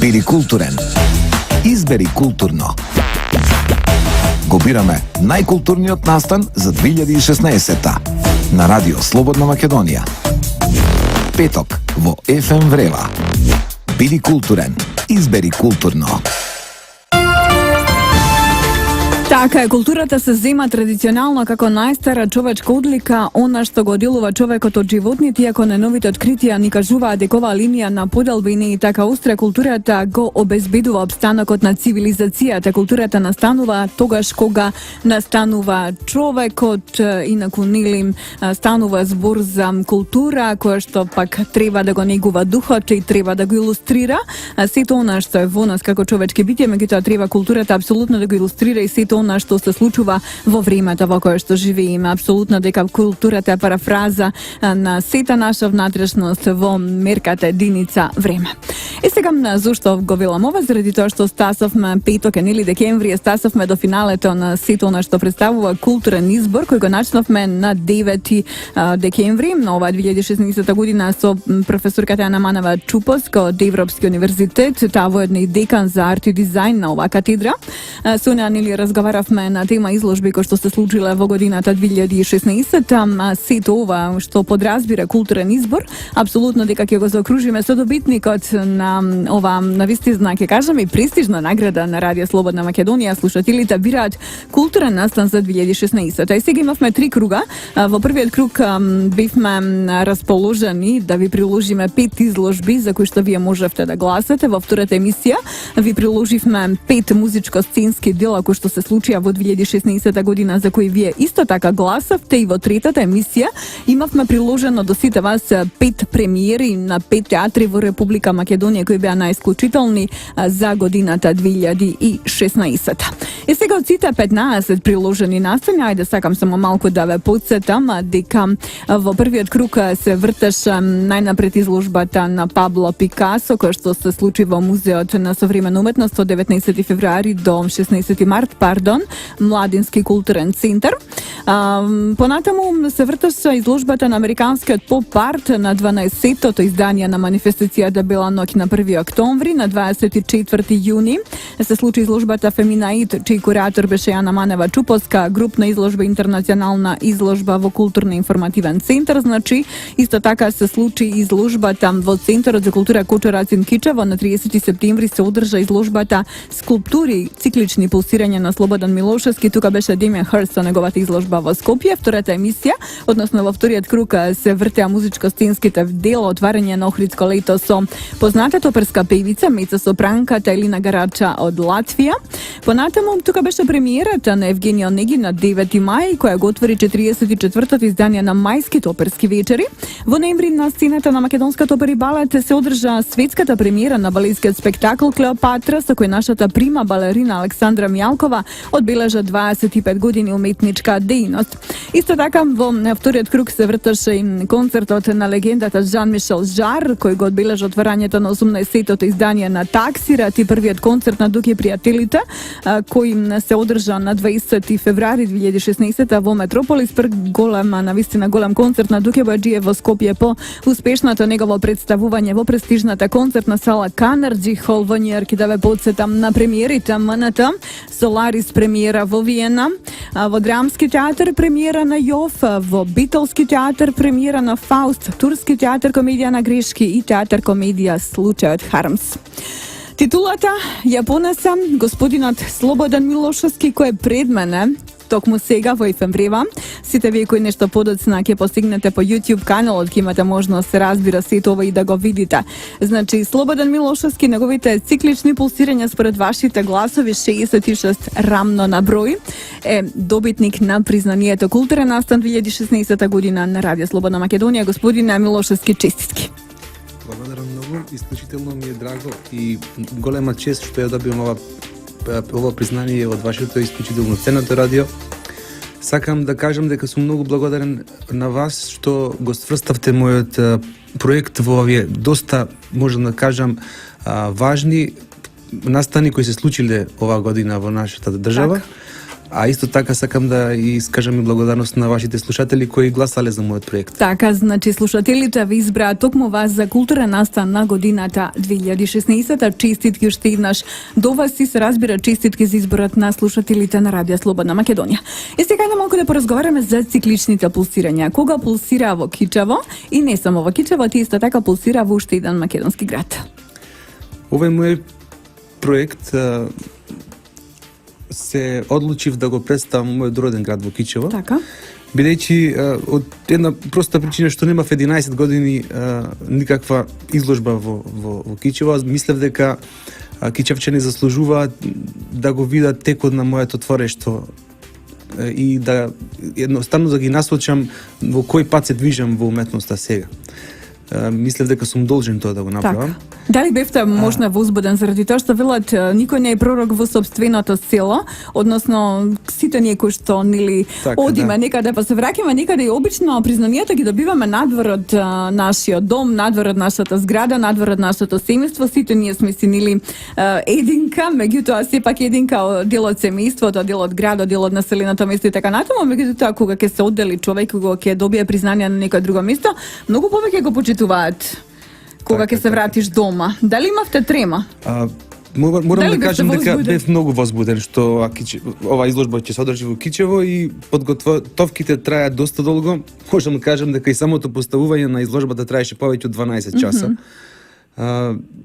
Биди културен. Избери културно. Го бираме најкултурниот настан за 2016-та на Радио Слободна Македонија. Петок во FM Врева. Биди културен. Избери културно. Така е, културата се зема традиционално како најстара човечка одлика, она што го делува човекот од животните, иако најновите откритија ни кажуваат дека оваа линија на поделба и не и така остра, културата го обезбедува опстанокот на цивилизацијата. Културата настанува тогаш кога настанува човекот, инаку нели станува збор за култура која што пак треба да го негува духот и треба да го илустрира сето она што е во нас како човечки битија, меѓутоа треба културата апсолутно да го илустрира и сето она што се случува во времето во кое што живееме. Апсолутно дека културата е парафраза на сета наша внатрешност во мерката единица време. И сега зошто го велам ова? Заради тоа што стасовме петок, нели декември, стасовме до финалето на сето она што представува културен избор, кој го начнавме на 9 декември на оваа 2016 година со професорката Ана Манева Чупоска од Европски универзитет, таа воедно и декан за арт и дизајн на оваа катедра. Со неа нели разговаравме на тема изложби кои што се случиле во годината 2016, сето ова што подразбира културен избор, апсолутно дека ќе го заокружиме со добитникот на ова навистина, ќе кажеме и престижна награда на Радио Слободна Македонија. Слушателите бираат културен настан за 2016. И сега имавме 3 круга. Во првиот круг бевме расположени да ви приложиме 5 изложби за кои што вие можевте да гласате. Во втората емисија ви приложивме 5 музичко-сценски дела кои што се случија во 2016 година за кои вие исто така гласавте, и во третата емисија имавме приложено до сите вас 5 премиери на 5 театри во Република Македонија кои беа најисклучителни за годината 2016. И сега од сите 15 приложени настани, ајде сакам само малку да ве потсетам дека во првиот круг се вртеше најнапред изложбата на Пабло Пикасо која што се случи во Музеот на современа уметност од 19 февруари до 16 март, Младински културен центар. Понатаму се вртеше изложбата на американскиот поп-арт на 12-тото издание на манифестацијата Бела ноќ на 1 октомври. На 24 јуни се случи изложбата Феминаид, чиј куратор беше Ана Манева Чупоска, групна изложба, интернационална изложба во културно-информативен центар. Значи, исто така се случи изложбата во Центарот за култура Кочо Рацин Кичево. На 30 септември се одржа изложбата Скулптури, циклични пулсирања на Слободан Милошевски. Тука беше Демиан Хрст со неговата изложба во Скопје. Втората емисија, односно во вториот круг, се вртеа музичко-сценските дела, отварање на Охридско лето со познатата оперска певица мецо-сопранката Елина Гарача од Латвија. Понатаму тука беше премиерата на Евгенијо Неги на 9 мај, која го отвори 44-тото издание на мајските оперски вечери. Во ноември на сцената на Македонската опера и балет се одржа светската премиера на балетскиот спектакл Клеопатра, со кој нашата прима балерина Александра Мјалкова одбележа 25 години уметничка дејност. Исто така во вториот круг се врташе и концертот на легендата Жан-Мишел Жар, кој го одбележа отворањето на 18-тото издание на Таксират и првиот концерт на Дук и пријателите, кој се одржа на 20 февруари 2016 во Метрополис. Навистина голем концерт на Дуке Баџиев во Скопје по успешното негово представување во престижната концертна сала Канарџи Хол во Њујорк. Да ве потсетам на премиерите МНТ, Соларис премиера во Виена, во Драмски театар премиера на Јов, во Битолски театар премиера на Фауст, Турски театар комедија на грешки и театар комедија Случајот Хармс. Титулата ја понесе господинот Слободан Милошевски, кој е пред мене токму сега во FM Врева. Сите вие кои нешто подоцна ќе постигнете по YouTube каналот, ќе имате можност се разбира сето ова и да го видите. Значи, Слободан Милошевски, неговите циклични пулсирања според вашите гласови, 66 рамно на број, е добитник на признанието Културен настан 2016 година на Радио Слободна Македонија. Господине Милошевски, честитки. Благодарам многу, исклучително ми е драго и голема чест што ја добивам ова признание од вашето исклучително ценното радио. Сакам да кажам дека сум многу благодарен на вас што го сврставте мојот проект во овие доста, можам да кажам, важни настани кои се случиле оваа година во нашата држава. А исто така сакам да искажам и благодарност на вашите слушатели кои гласале за мојот проект. Така, значи слушателите ви избраа токму вас за културен настан на годината 2016. Честитки уште еднаш до вас и се разбира честитки за изборот на слушателите на Радио Слободна Македонија. И сега на малку да поразговараме за цикличните пулсирања. Кога пулсира во Кичево и не само во Кичево, ти исто така пулсира во уште еден македонски град. Овој мој проект се одлучив да го представам мојот роден град во Кичево. Така. Бидејќи од една проста причина што немав 11 години никаква изложба во Кичево, аз мислев дека кичевчани заслужуваат да го видат текот на моето творештво и да едноставно да ги насочам во кој пат се движам во уметноста сега. Мислев дека сум должен тоа да го направам. Така. Дали бевте можна возбуден заради тоа што велат никој не е пророк во сопственото село, односно сите ние кои што нели одиме некаде па се враќаме некаде и обично признанието ги добиваме надвор од нашиот дом, надвор од нашата зграда, надвор од нашето семејство, сите ние сме си нели единка, меѓутоа сепак единка дел од семејството, дел од градот, дел од населеното место и така натаму, меѓутоа кога ќе се оддели човек, кога ќе добие признание на некое друго место, многу повеќе го почитуваат кога ќе се вратиш дома. Дали имавте трема? Морам да кажам дека бев многу возбуден што ова изложба ќе се одржи во Кичево и подготовките трајаат доста долго. Можам да кажам дека и самото поставување на изложбата траеше повеќе од 12 часа.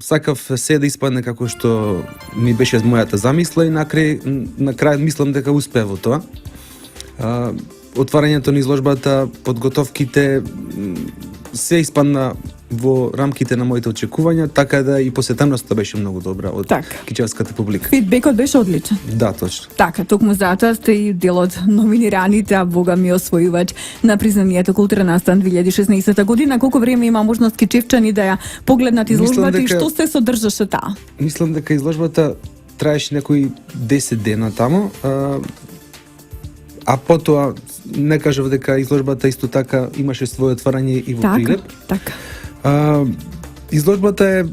Сакав се да испадне како што ми беше мојата замисла и на крај мислам дека успеа во тоа. Отварањето на изложбата, подготовките се испадна во рамките на моите очекувања, така да и посетеноста беше многу добра од кичевската публика. Фидбекот беше одличен. Да, точно. Така, токму затоа сте и дел од номинираните, а бога ми освојувач на признанието Културен настан 2016 година. Колку време има можност кичевчани да ја погледнат изложбата и што се содржаше таа? Мислам дека изложбата траеше некои 10 дена таму, а потоа не кажав дека изложбата исто така имаше своје отварање и во Прилеп. Така. Изложбата е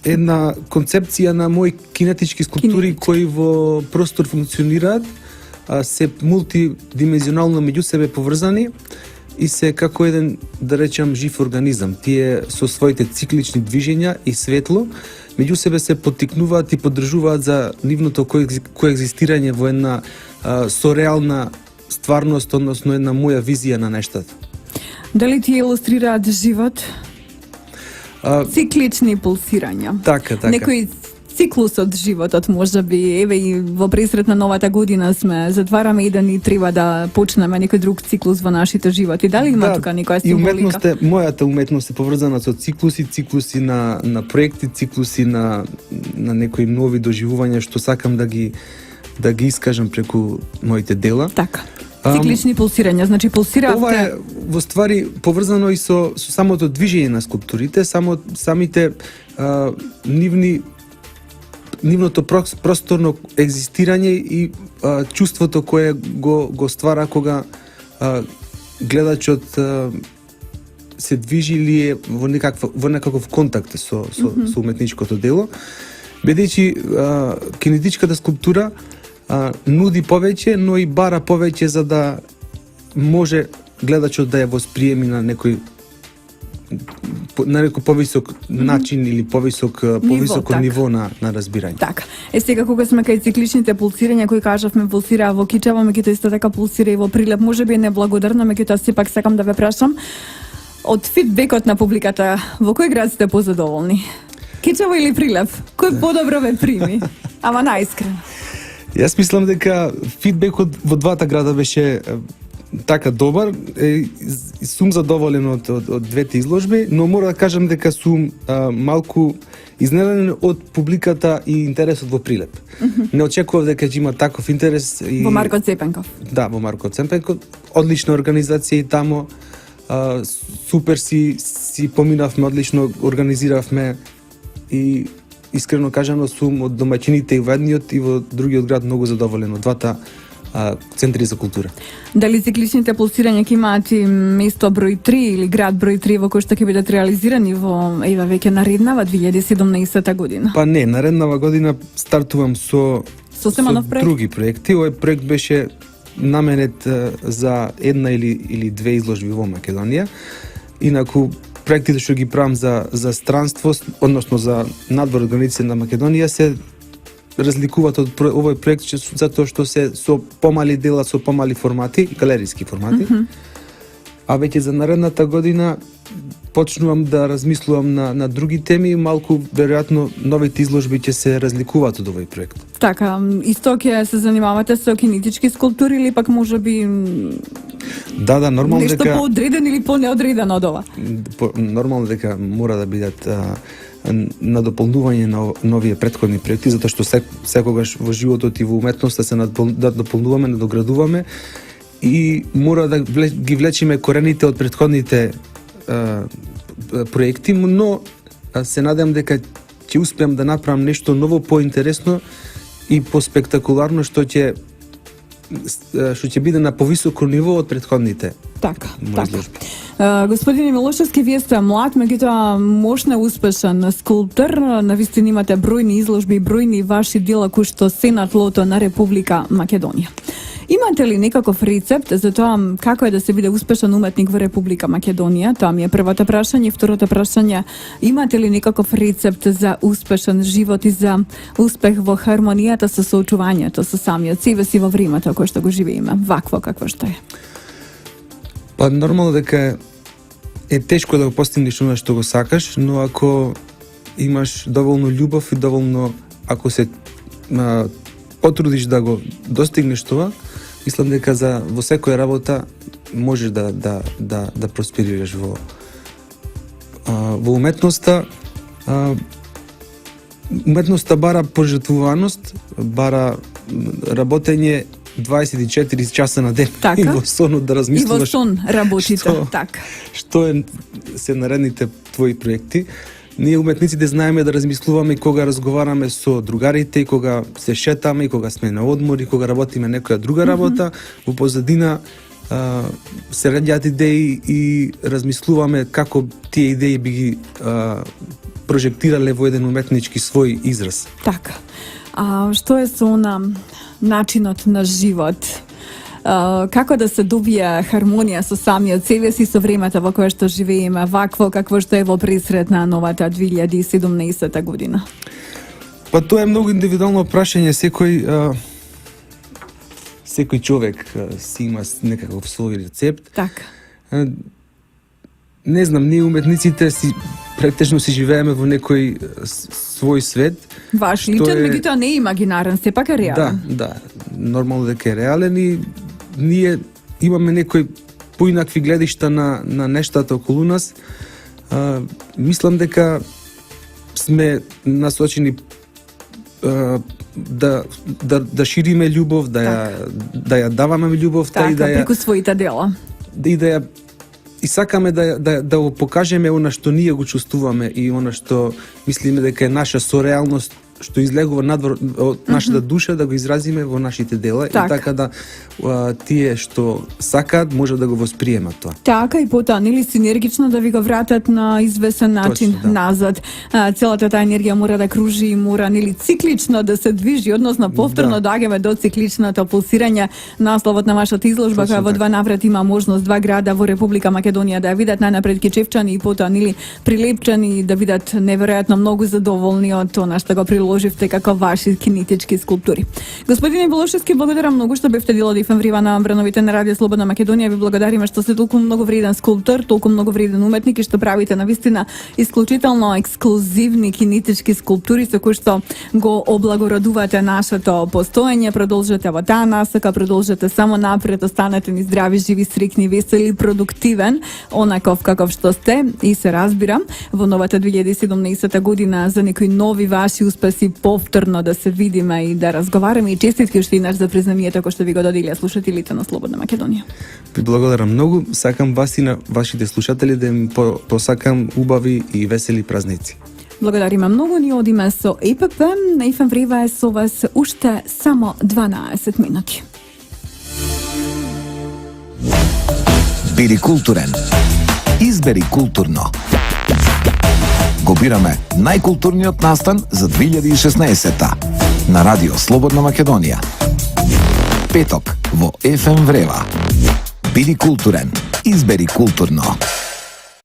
една концепција на мои кинетички скулптури кои во простор функционираат, се мултидимензионално меѓу себе поврзани и се како еден, да речам, жив организам. Тие со своите циклични движења и светло меѓу себе се поттикнуваат и поддржуваат за нивното коегзистирање во една сореална стварност, односно една моја визија на нештата. Дали ти илустрираат живот? Циклични пулсирања. Така. Некој циклус од животот, можеби, еве и во пресрет на новата година сме, затвараме еден и треба да почнеме некој друг циклус во нашите животи. Дали има тука некоја символика? Мојата уметност е поврзана со циклуси на проекти, циклуси на некои нови доживувања што сакам да ги искажам преку моите дела. Така. Циклични пулсирања, значи пулсираат. Ова е во ствари поврзано и со самото движење на скулптурите, самите нивното просторно екзистирање и чувството кое го ствара кога гледачот се движи или е во некаков контакт со уметничкото дело, бидејќи кинетичката скулптура нуди повеќе, но и бара повеќе за да може гледачот да ја восприеми на некој повисок начин или повисоко ниво на разбирање. Така. Сега кога сме кај цикличните пулсирања кои кажавме пулсира во Кичево, меѓутоа исто така пулсира и во Прилеп, можеби е неблагодарно, меѓутоа сепак сакам да ве прашам од фидбекот на публиката, во кој град сте позадоволни? Кичево или Прилеп? Кој подобро ве прими? Ама наискрено. Јас мислам дека фидбекот во двата града беше така добар, сум задоволен од двете изложби, но мора да кажам дека сум малку изненаден од публиката и интересот во Прилеп. Не очекував дека ќе има таков интерес. Во Марко Цепенков. Да, во Марко Цепенков. Одлична организација и тамо. Супер си поминавме, одлично организиравме и искрено кажано сум од домаќините и во едниот и во другиот град многу задоволен од двата центри за култура. Дали цикличните пулсирања ќе имаат и место број 3 или град број 3 во кој што ќе бидат реализирани во веќе нареднава 2017 година? Па не, нареднава година стартувам со Сосема нов проект? други проекти. Овој проект беше наменет за една или две изложби во Македонија. Инаку проектите што ги правам за странство, односно за надвор од границите на Македонија, се разликуваат од овој проект затоа што се со помали дела, со помали формати, галериски формати. А веќе за наредната година почнувам да размислувам на други теми, малку веројатно новите изложби ќе се разликуваат од овој проект. Така, исто ќе се занимавате со кинетички скулптури или пак можеби Да, нормално нешто дека поодреден или понеодредено од ова? нормално дека мора да бидат на дополнување на новие претходни проекти, затоа што секогаш во животот и во уметноста се да дополнуваме, надоградуваме и мора да ги влечиме корените од претходните проекти, но се надевам дека ќе успеам да направам нешто ново, поинтересно и поспектакуларно што ќе биде на повисоко ниво од претходните. Така, мои така. изложби. Господине Милошевски, вие сте млад, меѓутоа мощно успешен скулптор. Навистина имате бројни изложби, бројни ваши дела кои што се на тлото на Република Македонија. Имате ли некаков рецепт за тоа како е да се биде успешен уметник во Република Македонија? Тоа ми е првото прашање. Второто прашање, имате ли некаков рецепт за успешен живот и за успех во хармонијата со соочувањето со самиот себе си во времето кое што го живееме, вакво какво што е? Па нормално дека е тешко да го постигнеш она што го сакаш, но ако имаш доволно љубов и доволно, ако се потрудиш да го достигнеш тоа, мислам дека во секоја работа можеш да просперираш во уметноста. Уметноста бара пожртвуваност, бара работење 24 часа на ден. Така. И во сонот да размислуваш. И во сон работите, така. Што се наредните твои проекти. Ние уметниците знаеме да размислуваме кога разговараме со другарите, и кога се шетаме, и кога сме на одмор, и кога работиме некоја друга работа. Во позадина се раѓаат идеи и размислуваме како тие идеи би ги прожектирале во еден уметнички свој израз. Така. Што е со начинот на живот? Како да се добие хармонија со самиот себе си со времето во кое што живееме, вакво какво што е во пресрет на новата 2017 година? Па тоа е многу индивидуално прашање. Секој човек си има некаков свој рецепт. Така. Не знам, ние уметниците претежно си живееме во некој свој свет. Ваш личен, меѓутоа не е имагинарен, сепак е реален. Да, нормално дека е реален и ние имаме некои поинакви гледишта на нештата околу нас. Мислам дека сме насочени да шириме љубов, да ја даваме љубовта и преку своите дела. И сакаме да го покажеме она што ние го чувствуваме и она што мислиме дека е наша сореалност, што излегува надвор од нашата душа, да го изразиме во нашите дела и така да тие што сакаат може да го восприемат тоа. Така и потоа нели синергично да ви го вратат на извесен начин назад. Целата таа енергија мора да кружи и мора нели циклично да се движи, односно повторно доаѓаме до цикличното пулсирање. Насловот на вашата изложба која во два наврати има можност два града во Република Македонија да ја видат најнапред кичевчани и потоа нели прилепчани да видат неверојатно многу задоволни од тоа што го приложивте како ваши кинетички скулптури. Господине Милошевски, благодарам многу што бевте дел од ефемврива на брановите на Радио Слободна Македонија. Ви благодариме што сте толку многу вреден скулптор, толку многу вреден уметник и што правите навистина исклучително ексклузивни кинетички скулптури со кои што го облагородувате нашето постоење. Продолжете во таа насока, продолжете само напред, останете ни здрави, живи, срекни, весели, продуктивен, онаков каков што сте и се разбира во новата 2017 година за некои нови ваши успеси повторно да се видиме и да разговараме и честитки уште еднаш за признавањето кој што ви го доделија слушателите на Слободна Македонија. Ви благодарам многу, сакам вас и на вашите слушатели да им посакам убави и весели празници. Благодариме многу, ни одиме со ЕПП, на ефемврива е со вас уште само 12 минути. Биди културен. Избери културно. Го бираме најкултурниот настан за 2016-та. на Радио Слободна Македонија. Петок во FM Врева. Биди културен, избери културно.